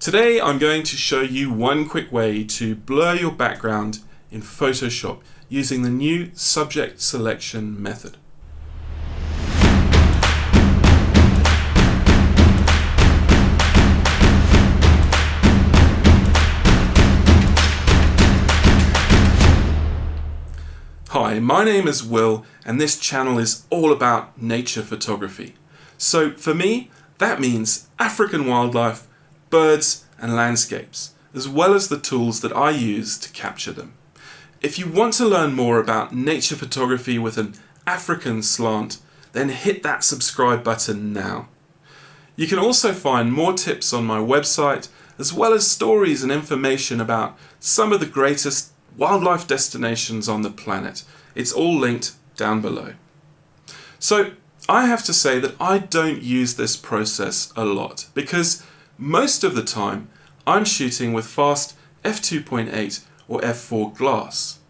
Today I'm going to show you one quick way to blur your background in Photoshop using the new subject selection method. Hi, my name is Will and this channel is all about nature photography. So for me, that means African wildlife, birds and landscapes, as well as the tools that I use to capture them. If you want to learn more about nature photography with an African slant, then hit that subscribe button now. You can also find more tips on my website, as well as stories and information about some of the greatest wildlife destinations on the planet. It's all linked down below. So I have to say that I don't use this process a lot because most of the time I'm shooting with fast f2.8 or f4 glass.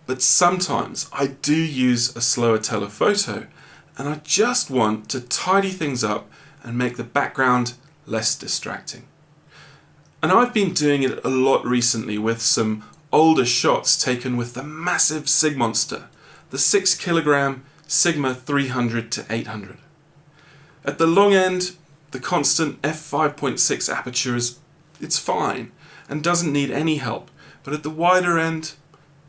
But sometimes I do use a slower telephoto and I just want to tidy things up and make the background less distracting. And I've been doing it a lot recently with some older shots taken with the massive Sigmonster, the 6 kilogram Sigma 300 to 800. At the long end, the constant f5.6 aperture it's fine and doesn't need any help, but at the wider end,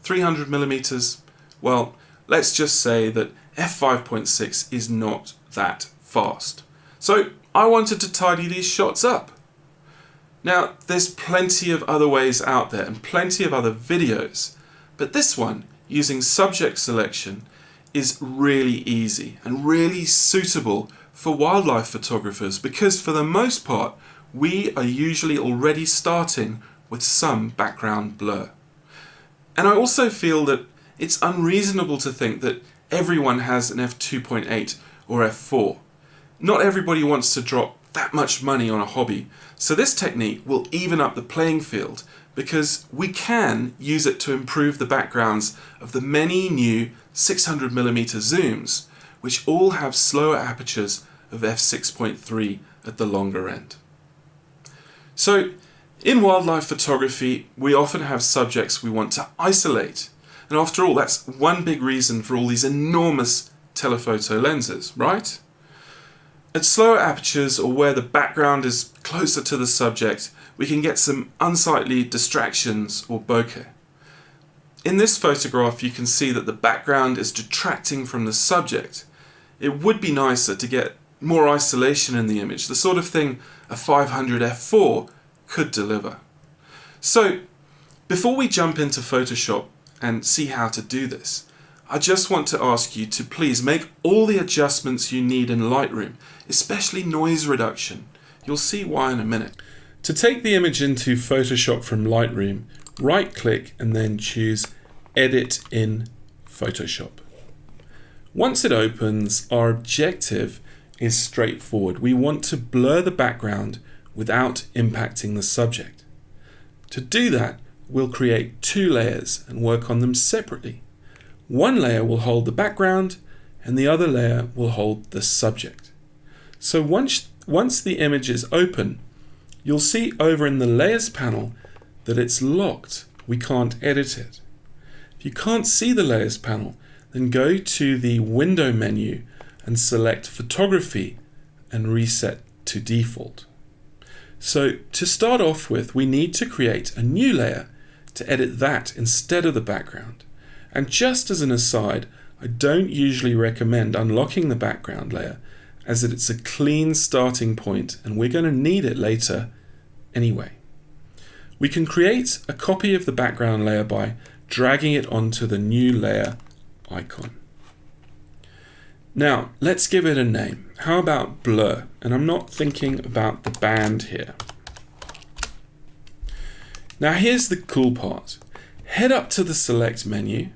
300mm, well, let's just say that f5.6 is not that fast. So I wanted to tidy these shots up. Now, there's plenty of other ways out there and plenty of other videos, but this one, using subject selection, is really easy and really suitable for wildlife photographers because for the most part, we are usually already starting with some background blur. And I also feel that it's unreasonable to think that everyone has an f2.8 or f4. Not everybody wants to drop that much money on a hobby, so this technique will even up the playing field because we can use it to improve the backgrounds of the many new 600mm zooms, which all have slower apertures of f6.3 at the longer end. So, in wildlife photography, we often have subjects we want to isolate. And after all, that's one big reason for all these enormous telephoto lenses, right? At slower apertures or where the background is closer to the subject, we can get some unsightly distractions or bokeh. In this photograph, you can see that the background is detracting from the subject. It would be nicer to get more isolation in the image, the sort of thing a 500 f4 could deliver. So, before we jump into Photoshop and see how to do this, I just want to ask you to please make all the adjustments you need in Lightroom, especially noise reduction. You'll see why in a minute. To take the image into Photoshop from Lightroom, right-click and then choose Edit in Photoshop. Once it opens, our objective is straightforward. We want to blur the background without impacting the subject. To do that, we'll create two layers and work on them separately. One layer will hold the background and the other layer will hold the subject. So once the image is open, you'll see over in the Layers panel that it's locked. We can't edit it. If you can't see the Layers panel, then go to the Window menu and select Photography and reset to default. So to start off with, we need to create a new layer to edit that instead of the background. And just as an aside, I don't usually recommend unlocking the background layer as it's a clean starting point and we're going to need it later anyway. We can create a copy of the background layer by dragging it onto the new layer icon. Now, let's give it a name. How about blur? And I'm not thinking about the band here. Now, here's the cool part. Head up to the Select menu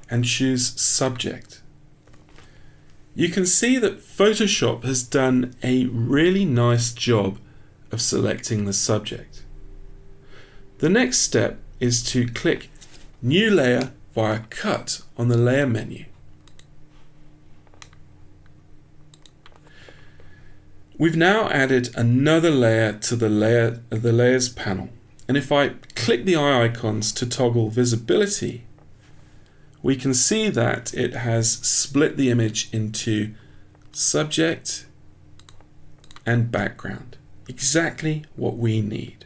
and choose Subject. You can see that Photoshop has done a really nice job of selecting the subject. The next step is to click New Layer via Cut on the Layer menu. We've now added another layer to the layers panel. And if I click the eye icons to toggle visibility, we can see that it has split the image into subject and background. Exactly what we need.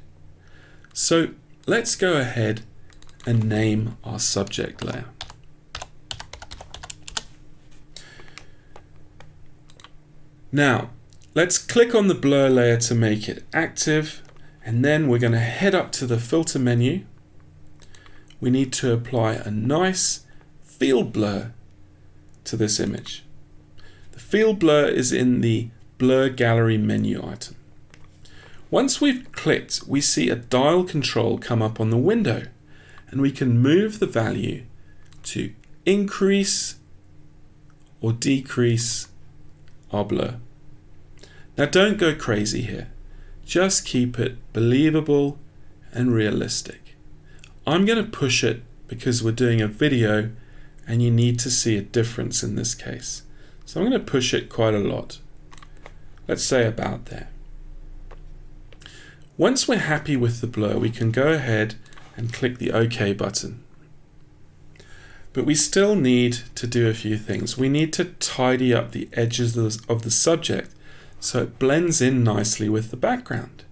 So let's go ahead and name our subject layer. Now, let's click on the blur layer to make it active, and then we're going to head up to the filter menu. We need to apply a nice field blur to this image. The field blur is in the blur gallery menu item. Once we've clicked, we see a dial control come up on the window, and we can move the value to increase or decrease our blur. Now don't go crazy here, just keep it believable and realistic. I'm going to push it because we're doing a video and you need to see a difference in this case. So I'm going to push it quite a lot. Let's say about there. Once we're happy with the blur, we can go ahead and click the OK button. But we still need to do a few things. We need to tidy up the edges of the subject so it blends in nicely with the background.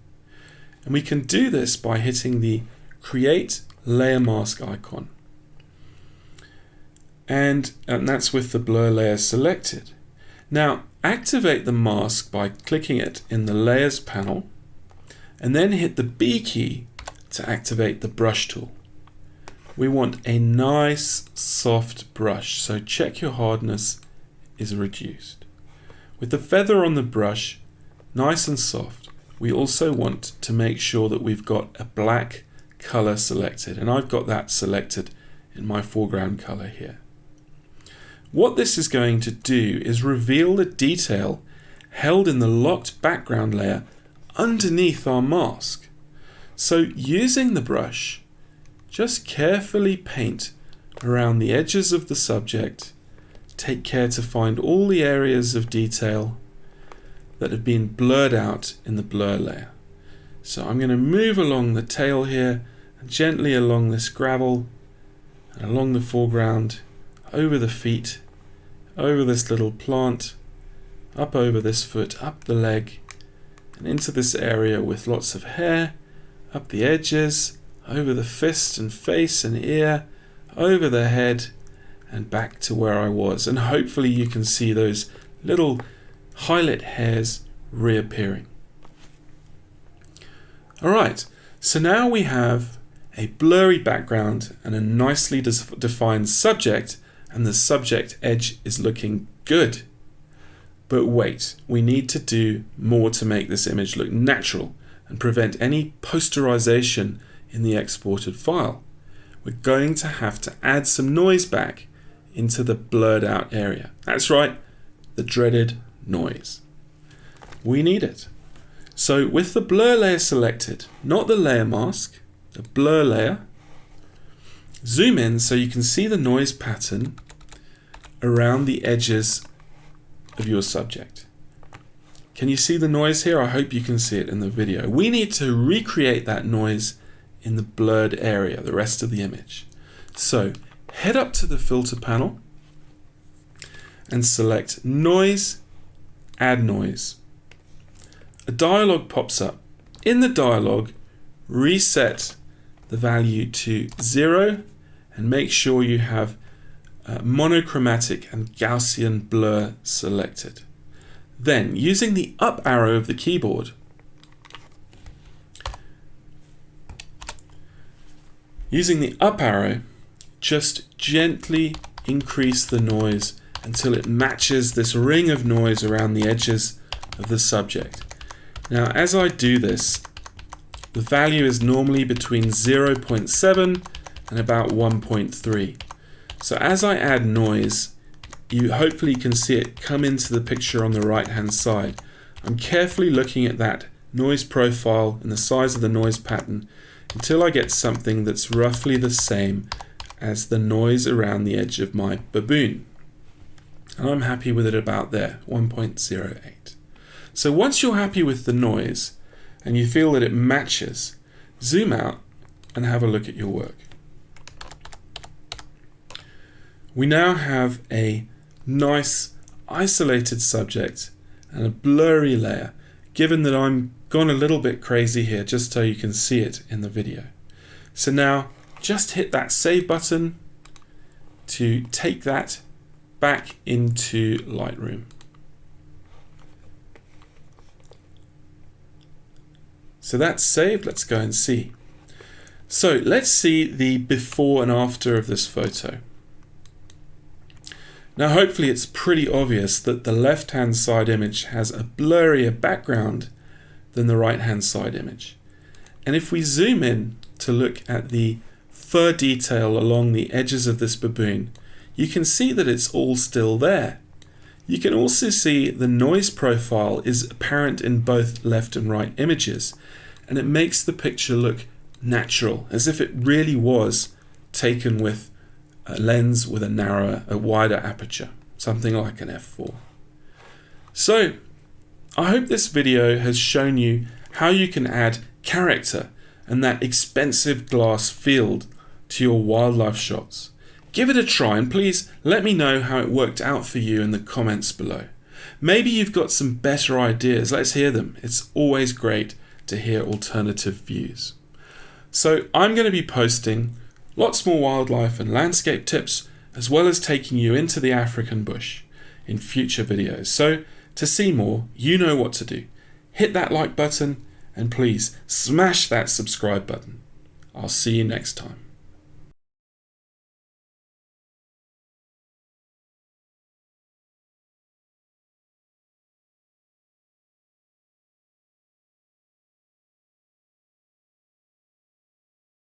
And we can do this by hitting the Create Layer Mask icon. And that's with the blur layer selected. Now activate the mask by clicking it in the Layers panel, and then hit the B key to activate the brush tool. We want a nice soft brush, so check your hardness is reduced. With the feather on the brush nice and soft, we also want to make sure that we've got a black color selected, and I've got that selected in my foreground color here. What this is going to do is reveal the detail held in the locked background layer underneath our mask. So using the brush, just carefully paint around the edges of the subject. Take care to find all the areas of detail that have been blurred out in the blur layer. So I'm going to move along the tail here and gently along this gravel and along the foreground, over the feet, over this little plant, up over this foot, up the leg, and into this area with lots of hair, up the edges, over the fist and face and ear, over the head, and back to where I was. And hopefully you can see those little highlight hairs reappearing. Alright, so now we have a blurry background and a nicely defined subject, and the subject edge is looking good. But wait, we need to do more to make this image look natural and prevent any posterization in the exported file. We're going to have to add some noise back into the blurred out area. That's right, the dreaded noise. We need it. So with the blur layer selected, not the layer mask, the blur layer, zoom in so you can see the noise pattern around the edges of your subject. Can you see the noise here? I hope you can see it in the video. We need to recreate that noise in the blurred area, the rest of the image. So head up to the filter panel and select Noise, Add Noise. A dialog pops up. In the dialog, reset the value to 0 and make sure you have monochromatic and Gaussian blur selected. Then, using the up arrow of the keyboard, just gently increase the noise until it matches this ring of noise around the edges of the subject. Now, as I do this, the value is normally between 0.7 and about 1.3. So as I add noise, you hopefully can see it come into the picture on the right hand side. I'm carefully looking at that noise profile and the size of the noise pattern until I get something that's roughly the same as the noise around the edge of my baboon. And I'm happy with it about there, 1.08. So once you're happy with the noise and you feel that it matches, zoom out and have a look at your work. We now have a nice isolated subject and a blurry layer, given that I'm gone a little bit crazy here just so you can see it in the video. So now just hit that save button to take that back into Lightroom. So that's saved. Let's go and see. So let's see the before and after of this photo. Now hopefully it's pretty obvious that the left hand side image has a blurrier background than the right hand side image. And if we zoom in to look at the fur detail along the edges of this baboon, you can see that it's all still there. You can also see the noise profile is apparent in both left and right images, and it makes the picture look natural, as if it really was taken with a lens with a wider aperture, something like an f4. So, I hope this video has shown you how you can add character and that expensive glass field to your wildlife shots. Give it a try and please let me know how it worked out for you in the comments below. Maybe you've got some better ideas, let's hear them. It's always great to hear alternative views. So I'm going to be posting lots more wildlife and landscape tips, as well as taking you into the African bush in future videos. So to see more, you know what to do. Hit that like button and please smash that subscribe button. I'll see you next time.